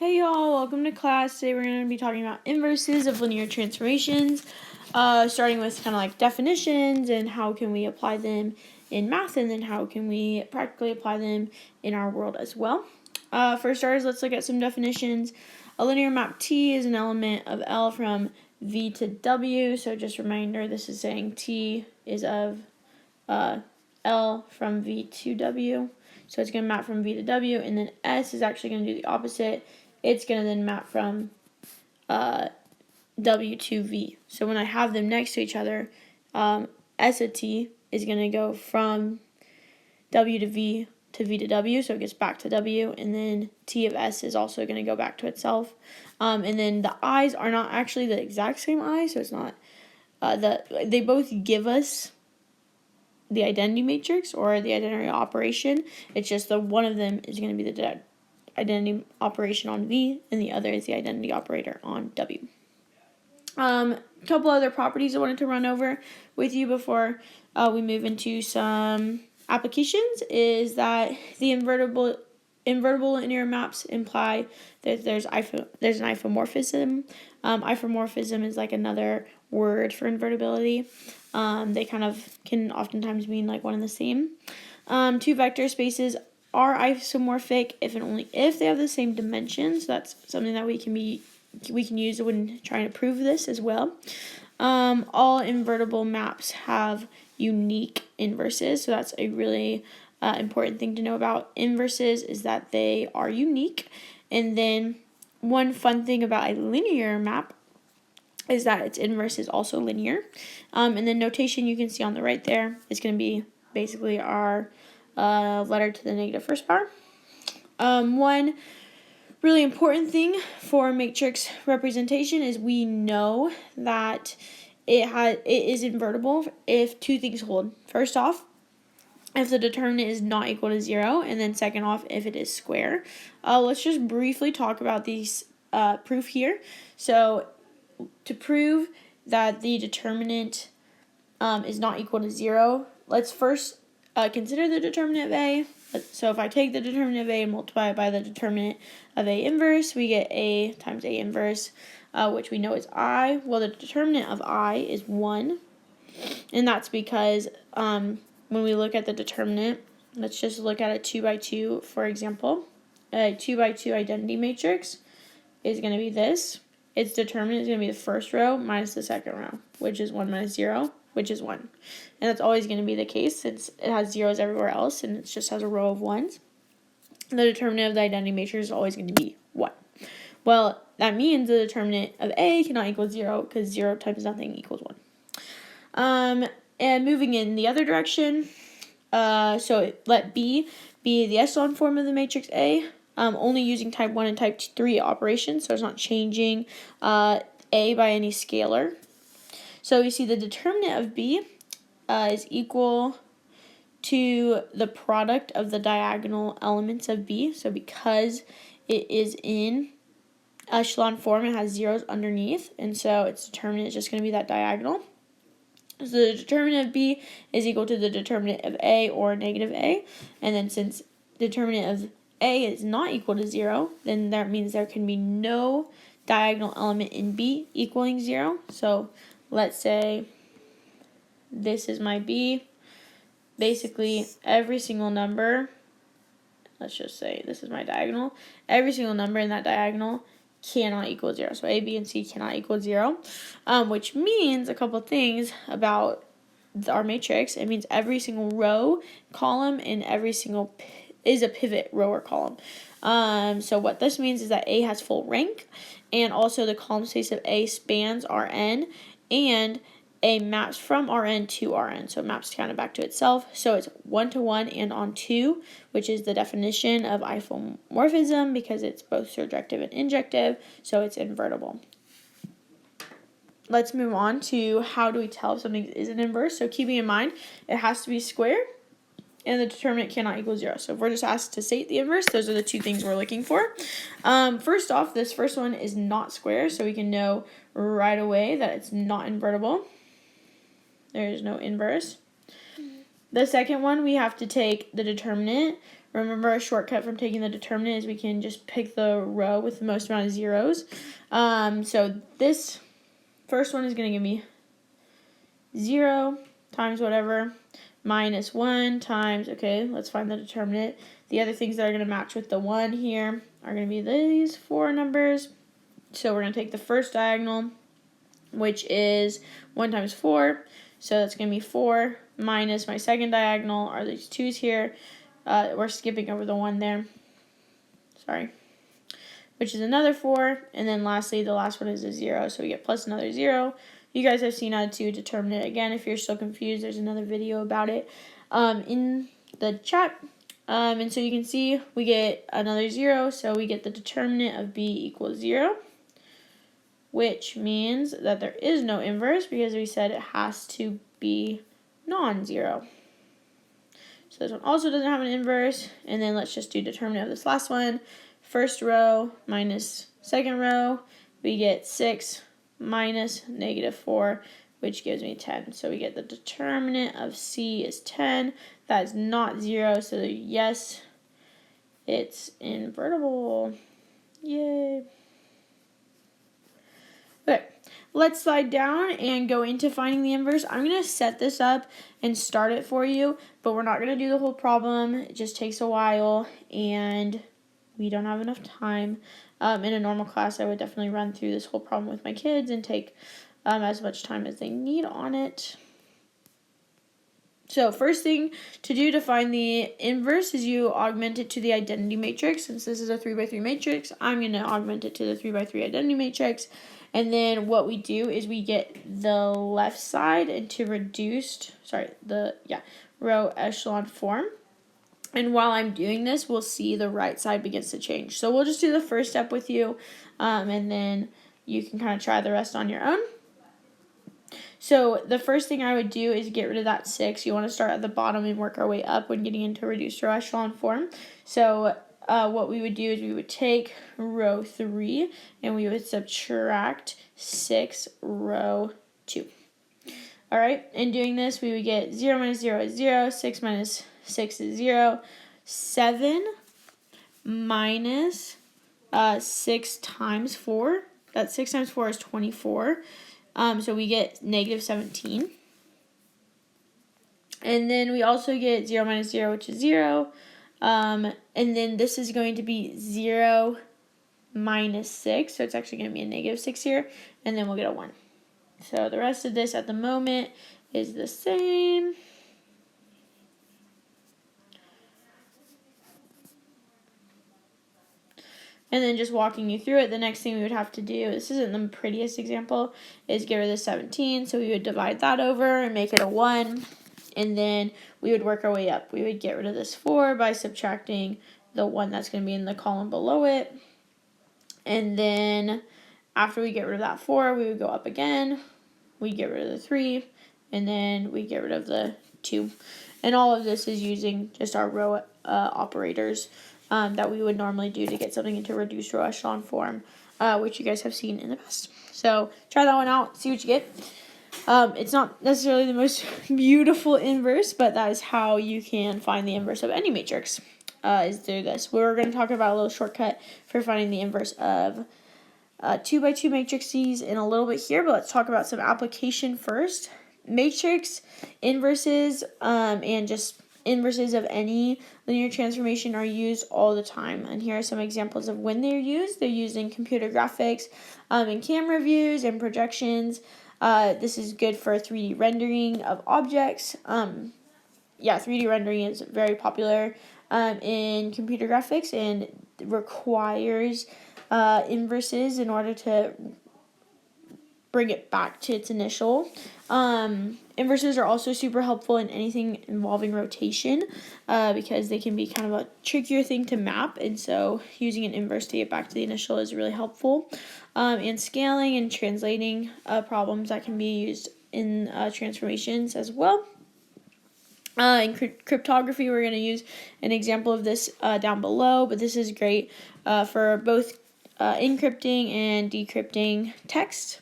Hey y'all, welcome to class. Today we're going to be talking about inverses of linear transformations, starting with kind of like definitions and how can we apply them in math, and then how can we practically apply them in our world as well. For starters, let's look at some definitions. A linear map T is an element of L from V to W. So just a reminder, this is saying T is of L from V to W. So it's going to map from V to W, and then S is actually going to do the opposite. It's going to then map from W to V. So when I have them next to each other, S of T is going to go from W to V to W, so it gets back to W, and then T of S is also going to go back to itself. And then the I's are not actually the exact same I, so it's not, they both give us the identity matrix or the identity operation. It's just the one of them is going to be the identity operation on V, and the other is the identity operator on W. A couple other properties I wanted to run over with you before we move into some applications is that the invertible linear maps imply that there's an isomorphism. Isomorphism is like another word for invertibility. They kind of can oftentimes mean like one and the same. Two vector spaces are isomorphic if and only if they have the same dimensions. That's something that we can use when trying to prove this as well. All invertible maps have unique inverses, so that's a really important thing to know about inverses, is that they are unique. And then one fun thing about a linear map is that its inverse is also linear. And the notation you can see on the right there is going to be basically our letter to the negative first power. One really important thing for matrix representation is we know that it is invertible if two things hold. First off, if the determinant is not equal to 0, and then second off, if it is square. Let's just briefly talk about these proof here. So to prove that the determinant is not equal to 0, let's first consider the determinant of A. So if I take the determinant of A and multiply it by the determinant of A inverse, we get A times A inverse, which we know is I. Well, the determinant of I is 1, and that's because when we look at the determinant, let's just look at a 2 by 2, for example. A 2 by 2 identity matrix is going to be this. Its determinant is going to be the first row minus the second row, which is 1 minus 0, which is 1. And that's always going to be the case since it has zeros everywhere else and it just has a row of 1s. The determinant of the identity matrix is always going to be 1. Well, that means the determinant of A cannot equal 0 because 0 times nothing equals 1. And moving in the other direction, so let B be the echelon form of the matrix A, only using type 1 and type 3 operations, so it's not changing A by any scalar. So you see the determinant of B is equal to the product of the diagonal elements of B. So because it is in echelon form, it has zeros underneath, and so its determinant is just going to be that diagonal. So the determinant of B is equal to the determinant of A or negative A, and then since the determinant of A is not equal to 0, then that means there can be no diagonal element in B equaling 0. So let's say this is my B. Basically, every single number, let's just say this is my diagonal, every single number in that diagonal cannot equal 0. So A, B, and C cannot equal 0, which means a couple things about our matrix. It means every single row, column, and every single is a pivot row or column. So what this means is that A has full rank, and also the column space of A spans Rn, and A maps from Rn to Rn, so it maps kind of back to itself. So it's 1 to 1 and on 2, which is the definition of isomorphism because it's both surjective and injective, so it's invertible. Let's move on to how do we tell if something is an inverse. So keeping in mind, it has to be square, and the determinant cannot equal 0. So if we're just asked to state the inverse, those are the two things we're looking for. First off, this first one is not square, so we can know right away that it's not invertible. There is no inverse. The second one, we have to take the determinant, remember a shortcut from taking the determinant is we can just pick the row with the most amount of zeros. So this first one is going to give me 0 times whatever minus 1 times, okay, let's find the determinant. The other things that are going to match with the 1 here are going to be these 4 numbers. So we're going to take the first diagonal, which is 1 times 4. So that's going to be 4 minus my second diagonal are these 2's here. We're skipping over the 1 there. Sorry. Which is another 4. And then lastly, the last one is a 0. So we get plus another 0. You guys have seen how to determine it. Again, if you're still confused, there's another video about it in the chat. And so you can see we get another 0. So we get the determinant of b equals 0. Which means that there is no inverse because we said it has to be non-zero. So this one also doesn't have an inverse. And then let's just do determinant of this last one. First row minus second row, we get 6 minus -4, which gives me 10. So we get the determinant of C is 10. That is not 0, so yes, it's invertible. Yay. Okay, let's slide down and go into finding the inverse. I'm going to set this up and start it for you, but we're not going to do the whole problem. It just takes a while, and we don't have enough time. In a normal class, I would definitely run through this whole problem with my kids and take as much time as they need on it. So first thing to do to find the inverse is you augment it to the identity matrix. Since this is a 3x3 matrix, I'm going to augment it to the 3x3 identity matrix. And then what we do is we get the left side into row echelon form. And while I'm doing this, we'll see the right side begins to change. So we'll just do the first step with you, and then you can kind of try the rest on your own. So the first thing I would do is get rid of that 6. You want to start at the bottom and work our way up when getting into reduced row echelon form. So what we would do is we would take row 3 and we would subtract 6 row 2. All right, in doing this, we would get 0 minus 0 is 0, 6 minus 6 is 0, 7 minus 6 times 4. That 6 times 4 is 24. So we get -17. And then we also get 0 minus 0, which is 0. And then this is going to be 0 minus 6. So it's actually going to be a -6 here. And then we'll get a 1. So the rest of this at the moment is the same. And then just walking you through it, the next thing we would have to do, this isn't the prettiest example, is get rid of the 17. So we would divide that over and make it a 1. And then we would work our way up. We would get rid of this 4 by subtracting the 1 that's going to be in the column below it. And then after we get rid of that 4, we would go up again. We get rid of the 3. And then we get rid of the 2. And all of this is using just our row operators that we would normally do to get something into reduced row echelon form, which you guys have seen in the past. So try that one out, see what you get. It's not necessarily the most beautiful inverse, but that is how you can find the inverse of any matrix, is through this. We're going to talk about a little shortcut for finding the inverse of 2x2 matrices in a little bit here, but let's talk about some application first. Matrix inverses and just inverses of any linear transformation are used all the time. And here are some examples of when they're used. They're used in computer graphics, in camera views, and projections. This is good for 3D rendering of objects. 3D rendering is very popular in computer graphics and requires inverses in order to bring it back to its initial. Inverses are also super helpful in anything involving rotation because they can be kind of a trickier thing to map, and so using an inverse to get back to the initial is really helpful. And scaling and translating problems that can be used in transformations as well. In cryptography, we're going to use an example of this down below, but this is great for both encrypting and decrypting text.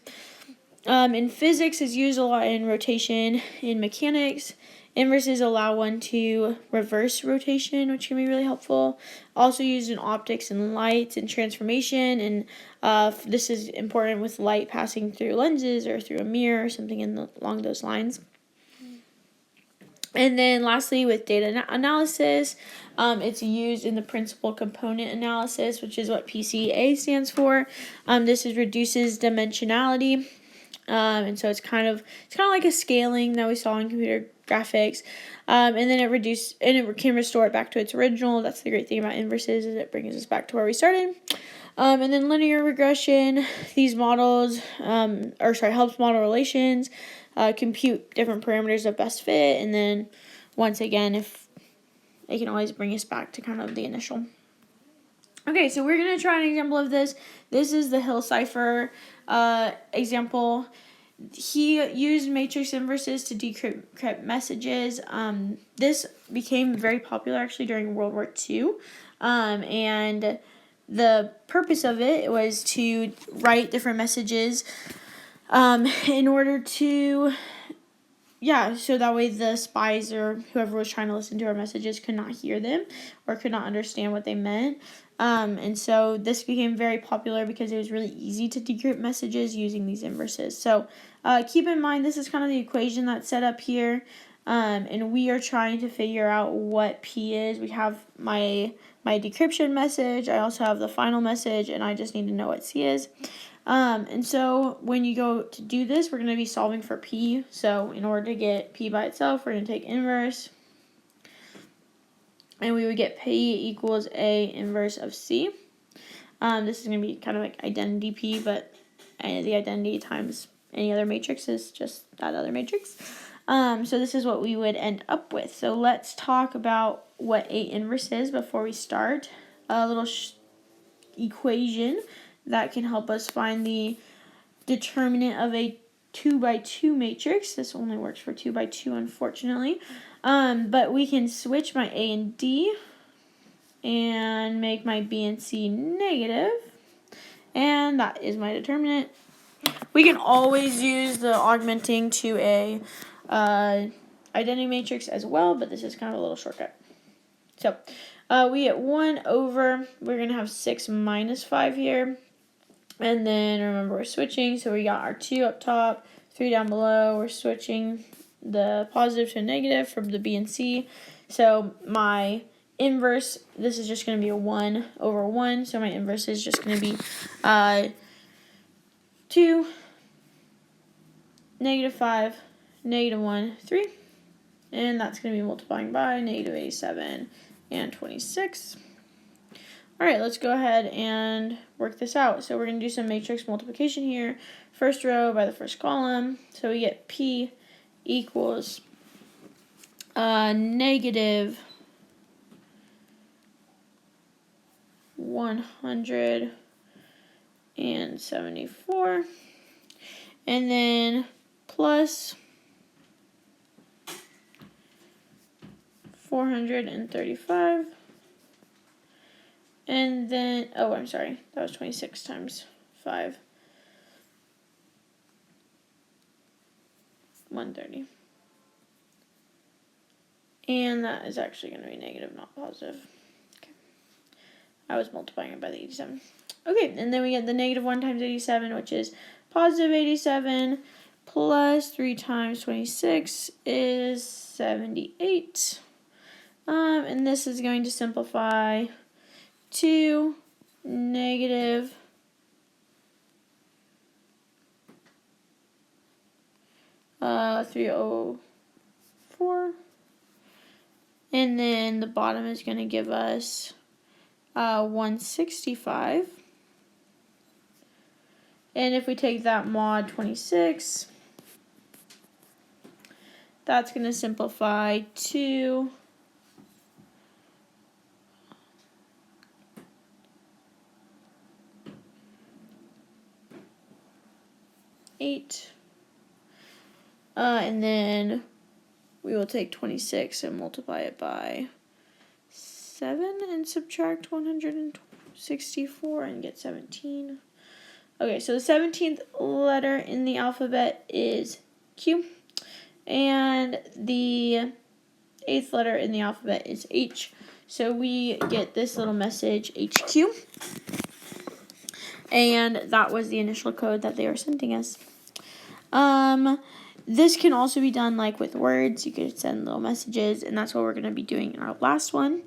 In physics, is used a lot in rotation, in mechanics, Inverses allow one to reverse rotation, which can be really helpful. Also used in optics and lights and transformation, and this is important with light passing through lenses or through a mirror or something along those lines. And then lastly, with data analysis, it's used in the principal component analysis, which is what PCA stands for. This reduces dimensionality, and so it's kind of like a scaling that we saw in computer graphics. And then it can restore it back to its original. That's the great thing about inverses, is it brings us back to where we started. And then linear regression, these models, helps model relations, compute different parameters of best fit, and then once again, if it can always bring us back to kind of the initial. Okay, so we're going to try an example of this. This is the Hill cipher example. He used matrix inverses to decrypt messages. This became very popular actually during World War II, and the purpose of it was to write different messages in order to, so that way the spies or whoever was trying to listen to our messages could not hear them or could not understand what they meant. And so this became very popular because it was really easy to decrypt messages using these inverses. So keep in mind, this is kind of the equation that's set up here. And we are trying to figure out what P is. We have my decryption message. I also have the final message, and I just need to know what C is. And so when you go to do this, we're going to be solving for P. So in order to get P by itself, we're going to take inverse. And we would get P equals A inverse of C. This is going to be kind of like identity P, but the identity times any other matrix is just that other matrix. So this is what we would end up with. So let's talk about what A inverse is before we start. A little equation that can help us find the determinant of a 2x2 matrix. This only works for 2x2, unfortunately. But we can switch my A and D and make my B and C negative. And that is my determinant. We can always use the augmenting to a identity matrix as well, but this is kind of a little shortcut. So we get 1 over, we're going to have 6 minus 5 here. And then remember, we're switching, so we got our 2 up top, 3 down below. We're switching the positive to a negative from the B and C. So my inverse, this is just going to be a 1 over 1. So my inverse is just going to be 2, negative 5, negative 1, 3. And that's going to be multiplying by negative 87 and 26. All right, let's go ahead and work this out. So we're going to do some matrix multiplication here. First row by the first column. So we get P equals negative 174. And then plus 435. And then, I'm sorry, that was 26 times 5. 130. And that is actually going to be negative, not positive. Okay. I was multiplying it by the 87. Okay, and then we get the negative 1 times 87, which is positive 87, plus 3 times 26 is 78. And this is going to simplify to negative 304. And then the bottom is going to give us 165. And if we take that mod 26, that's going to simplify to 8. And then we will take 26 and multiply it by 7 and subtract 164 and get 17. Okay, so the 17th letter in the alphabet is Q. And the 8th letter in the alphabet is H. So we get this little message, HQ. And that was the initial code that they were sending us. This can also be done like with words. You could send little messages, and that's what we're going to be doing in our last one.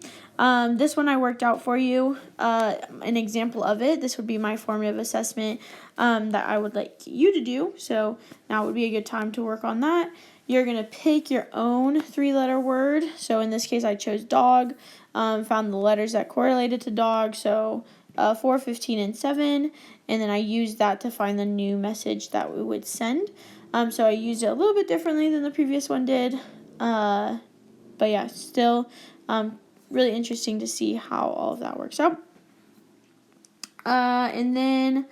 This one I worked out for you, an example of it. This would be my formative assessment that I would like you to do. So now would be a good time to work on that. You're going to pick your own 3-letter word. So in this case, I chose dog, found the letters that correlated to dog. So 4, 15, and 7. And then I used that to find the new message that we would send. So I used it a little bit differently than the previous one did. But yeah, still really interesting to see how all of that works out. And then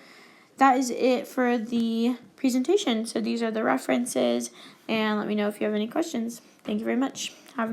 that is it for the presentation. So these are the references, and let me know if you have any questions. Thank you very much. Have a good